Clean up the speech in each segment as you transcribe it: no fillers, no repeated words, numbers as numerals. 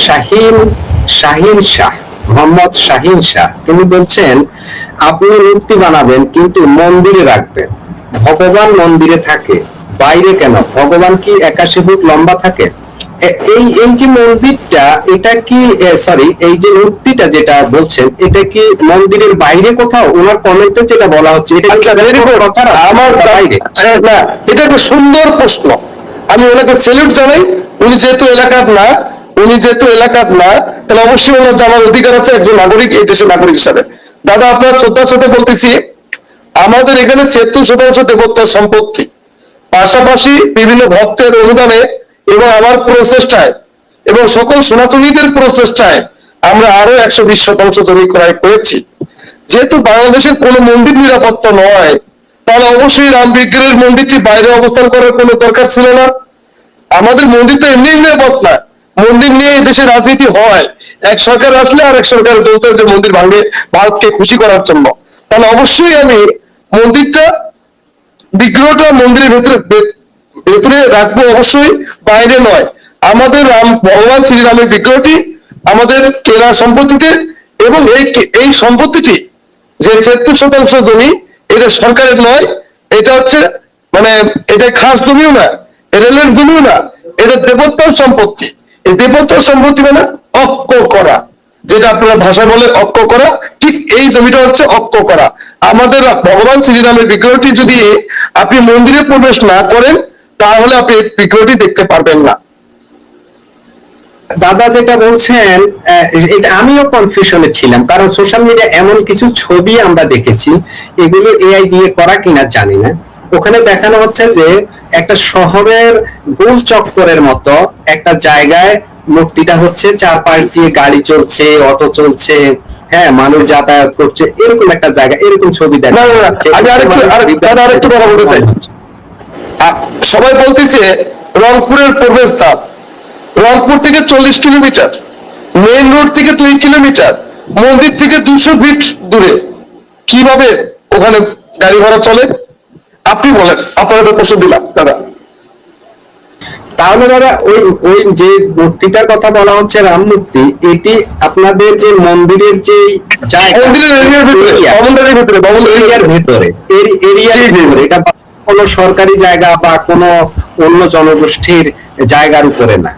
শাহিন শাহিন শাহ, মোহাম্মদ শাহিন শাহ, তিনি বলছেন আপনি মূর্তি বানাবেন কিন্তু মন্দিরে রাখবেন, ভগবান মন্দিরে থাকে, বাইরে কেন? ভগবান কি 81 ফুট লম্বা থাকে? এই এই যে মন্দিরটা, এটা কি সরি, এই যে মূর্তিটা যেটা বলছেন, এটা কি মন্দিরের বাইরে কোথাও? ওনার কমেন্টে যেটা বলা হচ্ছে, এটা আচ্ছা, আমার বাইরে না, এটা একটা সুন্দর প্রশ্ন। আমি ওনাকে স্যালুট জানাই। উনি যেহেতু এলাকার না, তাহলে অবশ্যই ওনার জানার অধিকার আছে একজন নাগরিক, এই দেশের নাগরিক হিসাবে। দাদা, আপনার শ্রদ্ধার সাথে বলতেছি, আমাদের এখানে ৭০% দেবোত্তর সম্পত্তি, পাশাপাশি বিভিন্ন ভক্তের অনুদানে এবং আমার প্রচেষ্টায় এবং সকল সনাতনীদের প্রচেষ্টায় আমরা আরো ১২০% জমি ক্রয় করেছি। যেহেতু বাংলাদেশের কোনো মন্দির নিরাপত্তা নয়, তাহলে অবশ্যই রাম বিগ্রহের মন্দিরটি বাইরে অবস্থান করার কোনো দরকার ছিল না। আমাদের মন্দির তো এমনি নিরাপদ না, মন্দির নিয়ে দেশে রাজনীতি হয়। এক সরকার আসলে আর এক সরকার বলতে যে মন্দির ভাঙে ভারতকে খুশি করার জন্য, তাহলে অবশ্যই আমি মন্দিরটা, বিগ্রহটা মন্দিরের ভেতরে রাখবো, অবশ্যই বাইরে নয়। আমাদের রাম ভগবান শ্রীরামের বিগ্রহটি আমাদের কেনা সম্পত্তিতে, এবং এই সম্পত্তিটি যে ৭০% জমি, এটা সরকারের নয়, এটা হচ্ছে মানে এটা খাস জমিও না, রেলের জমিও না, এটা দেবোত্তর সম্পত্তি। এই দেবোত্তর সম্পত্তি মানে অক্ষ করা, যেটা আপনারা ভাষা বলে অক্ষ করা, ঠিক এই জমিটা হচ্ছে অক্ষ করা। আমাদের ভগবান শ্রীরামের বিগ্রহটি যদি আপনি মন্দিরে প্রবেশ না করেন, তাহলে আপনি বিগ্রহটি দেখতে পারবেন না। দাদা যেটা বলছেন, এটা আমিও কনফিউশনে ছিলাম, কারণ সোশ্যাল মিডিয়া এমন কিছু ছবি আমরা দেখেছি, এগুলো এআই দিয়ে করা কিনা জানি না। ওখানে দেখানো হচ্ছে যে একটা শহরের গোল চক্করের মতো একটা জায়গায় মূর্তিটা হচ্ছে, চারপাশ দিয়ে গাড়ি চলছে, অটো চলছে, হ্যাঁ, মানুষ যাতায়াত করছে, এরকম একটা জায়গা, এরকম ছবি দেখা যাচ্ছে। আমি আরেকটু কথা বলতে চাই। সবাই বলতেছে রংপুরের প্রবেশদ্বার, রংপুর থেকে 40 কিলোমিটার, মেইন রোড থেকে 2 কিলোমিটার, মন্দির থেকে 200 ফিট দূরে, কিভাবে ওখানে গাড়ি ভাড়া চলে? আপনি বলেন, আপনাদের প্রশ্ন দিলাম দাদা। তাহলে দাদা, ওই ওই যে মূর্তিটার কথা বলা হচ্ছে, রাম মূর্তি, এটি আপনাদের যে মন্দিরের যে এরিয়ার ভেতরে, এটা কোনো সরকারি জায়গা বা কোনো অন্য জনগোষ্ঠীর জায়গার উপরে না?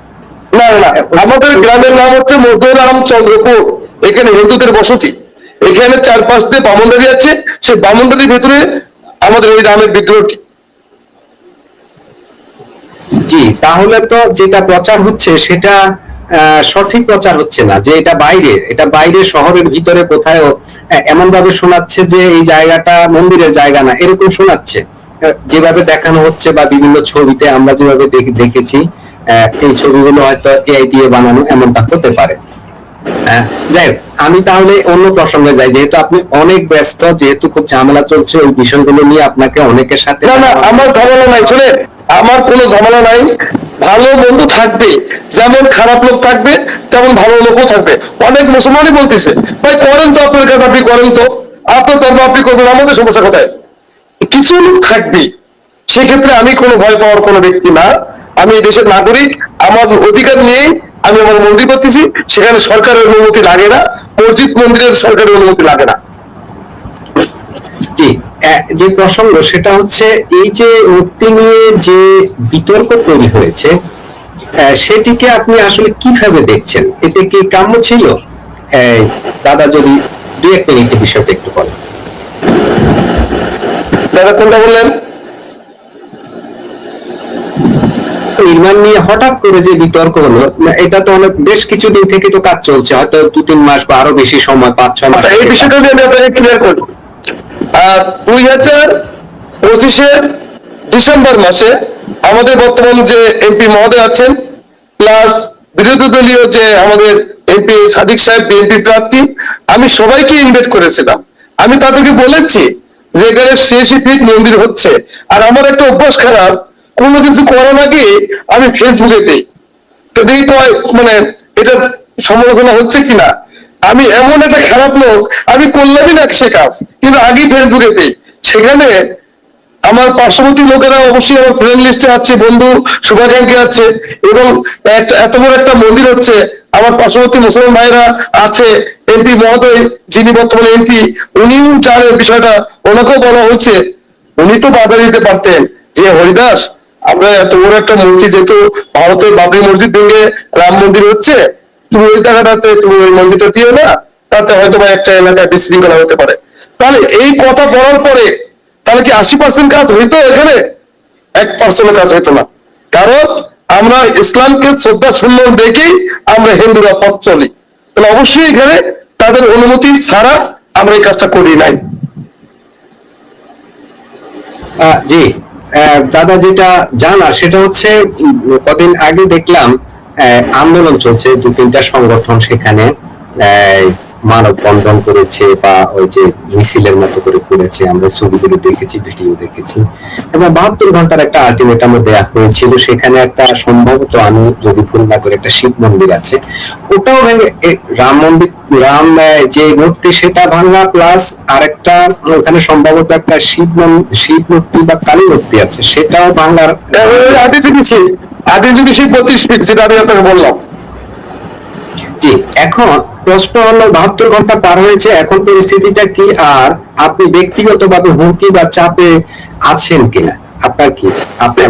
না না, আমাদের গ্রামের নাম হচ্ছে মধ্যরাম চন্দ্রপুর, এখানে হিন্দুদের বসতি। এখানে চারপাশ দিয়ে বামুনদারি আছে, সেই বামুনদারির ভেতরে আমাদের এই রামের বিগ্রহটি। জি, তাহলে তো যেটা প্রচার হচ্ছে সেটা সঠিক প্রচার হচ্ছে না, যে এটা বাইরে শহরের ভিতরে কোথায় এমন ভাবে শোনাচ্ছে যে এই জায়গাটা মন্দিরের জায়গা না, এরকম শোনাচ্ছে যেভাবে দেখানো হচ্ছে, বা বিভিন্ন ছবিতে আমরা যেভাবে দেখেছি। এই ছবিগুলো হয়তো এআই দিয়ে বানানো, এমনটা হতে পারে। যাই হোক, আমি তাহলে অন্য প্রসঙ্গে যাই, যেহেতু আপনি অনেক ব্যস্ত, যেহেতু খুব ঝামেলা চলছে ওই বিষয়গুলো নিয়ে, আপনাকে অনেকের সাথে। না না, আমার ঝামেলা নাই, শুনে, আমার কোনো ঝামেলা নাই। ভালো বন্ধু থাকবে, যেমন খারাপ লোক থাকবে তেমন ভালো লোকও থাকবে। অনেক মুসলমানই বলতেছে, ভাই করেন তো, আপনার কাছে আপনি করেন তো, আপনার ধর্ম আপনি করবেন, আমাদের সমস্যা কোথায়? কিছু লোক থাকবে, সেক্ষেত্রে আমি কোনো ভয় পাওয়ার কোনো ব্যক্তি না। আমি এই দেশের নাগরিক, আমার অধিকার নিয়েই আমি আমার মন্দির করতেছি, সেখানে সরকারের অনুমতি লাগে না, মসজিদ মন্দিরের সরকারের অনুমতি লাগে না। জি, যে প্রসঙ্গ সেটা হচ্ছে, এই যে মূর্তি নিয়ে যে বিতর্ক তৈরি হয়েছে, সেটিকে আপনি আসলে কিভাবে দেখছেন? এটা কি কাম্য ছিল? দাদা যদি 2-1 মিনিট বিষয়টা একটু বলেন। দাদা কোনটা বললেন? নির্মাণ নিয়ে হঠাৎ করে যে বিতর্ক হলো, এটা তো বেশ কিছুদিন থেকে তো কাজ চলছে, হয়তো 2-3 মাস বা আরো বেশি সময়, 5-6 মাস। এই বিষয়টা আমি আপনাকে ক্লিয়ার করি। 2025-এর ডিসেম্বর মাসে আমাদের বর্তমান যে এমপি মহোদয় আছেন, প্লাস বিরোধী দলীয় যে আমাদের এমপি সাদিক সাহেব, বিএনপি প্রার্থী, আমি সবাইকে ইনভাইট করেছিলাম। আমি তাদেরকে বলেছি যে এখানে 86 ফিট মন্দির হচ্ছে, আর আমার একটা অভ্যাস খারাপ, কোনো কিছু করার আগে আমি ফেসবুকে দিই, তো দেখি তো মানে এটা সমালোচনা হচ্ছে কিনা। আমি এমন একটা খারাপ লোক, আমি করলামই না সে কাজ, কিন্তু আগেই ফেসবুকে দিই। সেখানে আমার পার্শ্ববর্তী লোকেরা অবশ্যই আমার ফ্রেন্ড লিস্টে আছে, বন্ধু শুভাকাঙ্ক্ষী আছে, এবং এত বড় একটা মন্দির হচ্ছে, আমার পার্শ্ববর্তী মুসলমান ভাইরা আছে, এমপি মহোদয় যিনি বর্তমানে এমপি উনিও জানেন বিষয়টা, ওনাকেও বলা হয়েছে, উনি তো বাধা দিতে পারতেন যে হরিদাস আমরা এত বড় একটা মসজিদ, যেহেতু ভারতের বাবরি মসজিদ ভেঙে রাম মন্দির হচ্ছে, তুমি ওই জায়গাটাতে তুমি ওই মন্দিরটা দিও না, তাতে হয়তো বা একটা এলাকায় বিশৃঙ্খলা হতে পারে। তাহলে এই কথা বলার পরে তাহলে কি 80% কাজ হইতো? এখানে 1% কাজ হইতো না, কারণ আমরা ইসলামকে শ্রদ্ধা সম্মান দেখেই আমরা হিন্দুরা পথ চলি। তাহলে অবশ্যই এখানে তাদের অনুমতি ছাড়া আমরা এই কাজটা করি নাই। জি, দাদা যেটা জানা সেটা হচ্ছে কদিন আগে দেখলাম আন্দোলন চলছে, 2-3টা সংগঠন সেখানে মানববন্ধন করেছে বা ওই যে মিছিলের মতো করে করেছে, আমরা ছবিগুলো দেখেছি, ভিডিও দেখেছি, এবং 72 ঘন্টার একটা আলটিমেটাম দেওয়া হয়েছিল। সেখানে একটা সম্ভবত, আমি যদি ভুল না করে, একটা শিব মন্দির আছে, ওটাও ভেঙে রাম মন্দির, রাম যে মূর্তি সেটা ভাঙা, প্লাস আরেকটা ওখানে সম্ভবত একটা শিব মূর্তি বা কালী মূর্তি আছে, সেটাও ভাঙার। আদি যদি সেই 32 ফিট, যেটা আমি আপনাকে বললাম। জি, এখন প্রশ্ন হলো 72 ঘন্টা পার হয়েছে, এখন পরিস্থিতিটা কি? আর আপনি ব্যক্তিগতভাবে হুমকি বা চাপে আছেন কিনা, আপনার কি? আপনার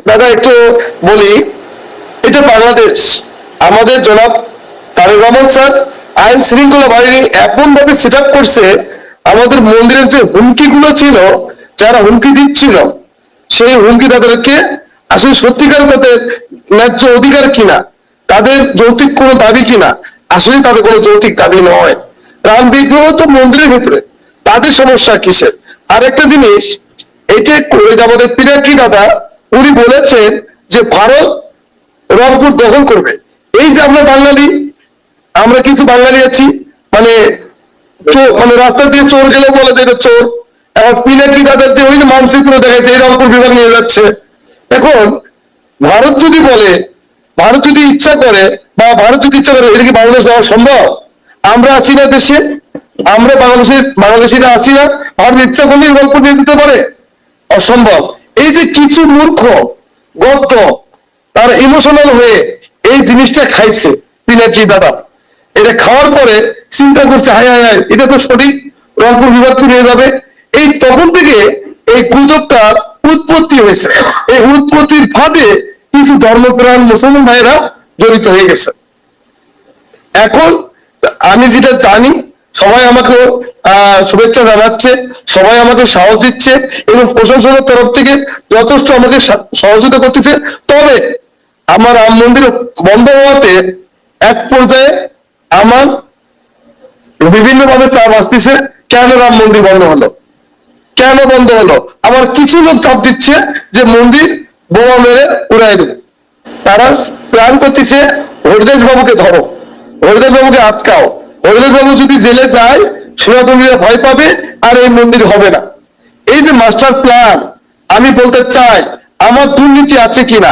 দাদা একটু বলি, এটা বাংলাদেশ, আমাদের জনাব তারেক রহমান স্যার আইন শৃঙ্খলা বাহিনী এমন ভাবে সেট আপ করছে, আমাদের মন্দিরের যে হুমকি গুলো ছিল, যারা হুমকি দিচ্ছিল, সেই হুমকি তাদেরকে আসলে সত্যিকার তাদের ন্যায্য অধিকার কিনা, তাদের যৌক্তিক কোনো দাবি কিনা, আসলে তাদের কোনো যৌক্তিক দাবি নয়। রাম বিগ্রহ তো মন্দিরের ভিতরে, তাদের সমস্যা কিসের? আর একটা জিনিস, এটা করে আমাদের পিনাকি দাদা উনি বলেছেন যে ভারত রংপুর দখল করবে। এই যে আমরা বাঙালি, আমরা কিছু বাঙালি আছি, মানে মানে রাস্তা দিয়ে চোর গেলেও বলে যে এটা চোর। এখন পিনাকি দাদার যে ওই মানচিত্র দেখাচ্ছে, এই রংপুর বিভাগ নিয়ে যাচ্ছে। এখন ভারত যদি বলে, ভারত যদি ইচ্ছা করে, বা ভারত যদি ইচ্ছা করে, এটা কি বাংলাদেশ যাওয়া সম্ভব? আমরা আছি না দেশে, আমরা বাংলাদেশিরা আছি না, ভারত ইচ্ছা করলে রংপুর নিয়ে দিতে পারে? অসম্ভব। এই যে কিছু মূর্খ গদ্য, তারা ইমোশনাল হয়ে এই জিনিসটা খাইছে পিনাকি দাদা, এটা খাওয়ার পরে চিন্তা করছে, হায় হায় হায়, এটা তো সঠিক, রংপুর বিভাগ নিয়ে যাবে। এই তখন থেকে এই গুজবটা উৎপত্তি হয়েছে। এই উৎপত্তির ফাঁদে কিছু ধর্মপ্রাণ মুসলমান ভাইয়েরা জড়িত হয়ে গেছে। এখন আমি যেটা জানি, সবাই আমাকে শুভেচ্ছা জানাচ্ছে, সবাই আমাকে সাহস দিচ্ছে, এবং প্রশাসনের তরফ থেকে যথেষ্ট আমাকে সহযোগিতা করতেছে। তবে আমার রাম মন্দির বন্ধ হওয়াতে এক পর্যায়ে আমার বিভিন্ন ভাবে চাপ আসতেছে, কেন রাম মন্দির বন্ধ হলো, কেন বন্ধ হলো? আবার কিছু লোক চাপ দিচ্ছে যে মন্দির বোমা মেরে উড়াই দেবে। তারা প্ল্যান করতেছে হরিদাস বাবুকে ধরো, হরিদাস বাবুকে আটকাও, হরিদাস বাবু যদি জেলে যায় সনাতনীরা ভয় পাবে, আর এই মন্দির হবে না। এই যে মাস্টার প্ল্যান, আমি বলতে চাই, আমার দুর্নীতি আছে কিনা,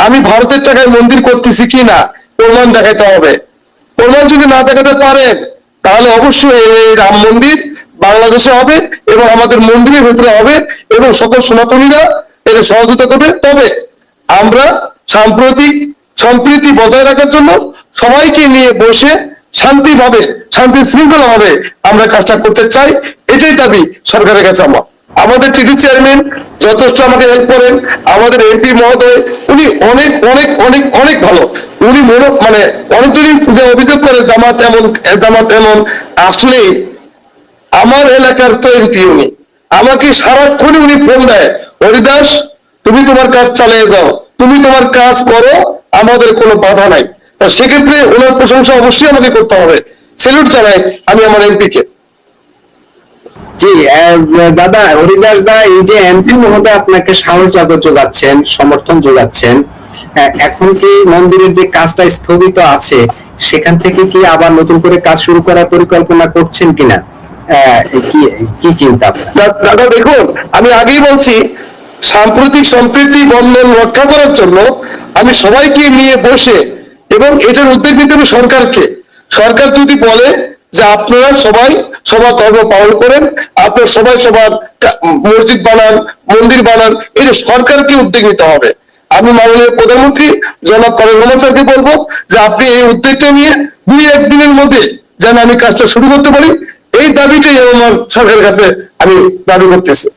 আমি ভারতের টাকায় মন্দির করতেছি কিনা, প্রমাণ দেখাতে হবে। প্রমাণ যদি না দেখাতে পারেন, তাহলে অবশ্যই এই রাম মন্দির বাংলাদেশে হবে, এবং আমাদের মন্দিরের ভেতরে হবে, এবং সকল সনাতনীরা এর সহযোগিতা করবে। তবে আমরা সাম্প্রতিক সম্প্রীতি বজায় রাখার জন্য সবাইকে নিয়ে বসে শান্তিভাবে, শান্তি শৃঙ্খলা ভাবে আমরা কাজটা করতে চাই, এটাই দাবি সরকারের কাছে আমার। আমাদের টিডি চেয়ারম্যান যথেষ্ট আমাকে হেল্প করেন, আমাদের এমপি মহোদয় উনি অনেক অনেক অনেক অনেক ভালো। উনি মানে অনেকজনই যে অভিযোগ করে জামাত এমন জামাত এমন, আসলে আমার এলাকার তো এমপি উনি, আমাকে সারাক্ষণ উনি ফোন দেয়, হরিদাস তুমি তোমার কাজ চালিয়ে যাও, তুমি তোমার কাজ করো, আমাদের কোনো বাধা নাই। তা সেক্ষেত্রে ওনার প্রশংসা অবশ্যই আমাকে করতে হবে। স্যালুট জানাই আমি আমার এমপি কে। জি, দাদা হরিদাস দা, এই যে এমপি মহোদয় আপনাকে সাহস যোগাচ্ছেন, সমর্থন যোগাচ্ছেন, এখন কি মন্দিরের যে কাজটা স্থগিত আছে সেখান থেকে কি আবার নতুন করে কাজ শুরু করার পরিকল্পনা করছেন কিনা, কি চিন্তা? দাদা দেখুন, আমি আগেই বলছি, সাম্প্রতিক সম্প্রীতি বন্ধন রক্ষা করার জন্য আমি সবাইকে নিয়ে বসে, এবং এটার উদ্যোগ নিতে হবে সরকারকে। সরকার যদি বলে যে আপনারা সবাই সবার ধর্ম পালন করেন, আপনার সবাই সবার মসজিদ বানান, মন্দির বানান, এটা সরকারকে উদ্যোগ নিতে হবে। আমি মাননীয় প্রধানমন্ত্রী জনাব তারেক রহমান স্যারকে বলবো যে আপনি এই উদ্যোগটা নিয়ে 2-1 দিনের মধ্যে যেন আমি কাজটা শুরু করতে পারি, এই দাবিটাই আমার সরকারের কাছে আমি দাবি করতেছি।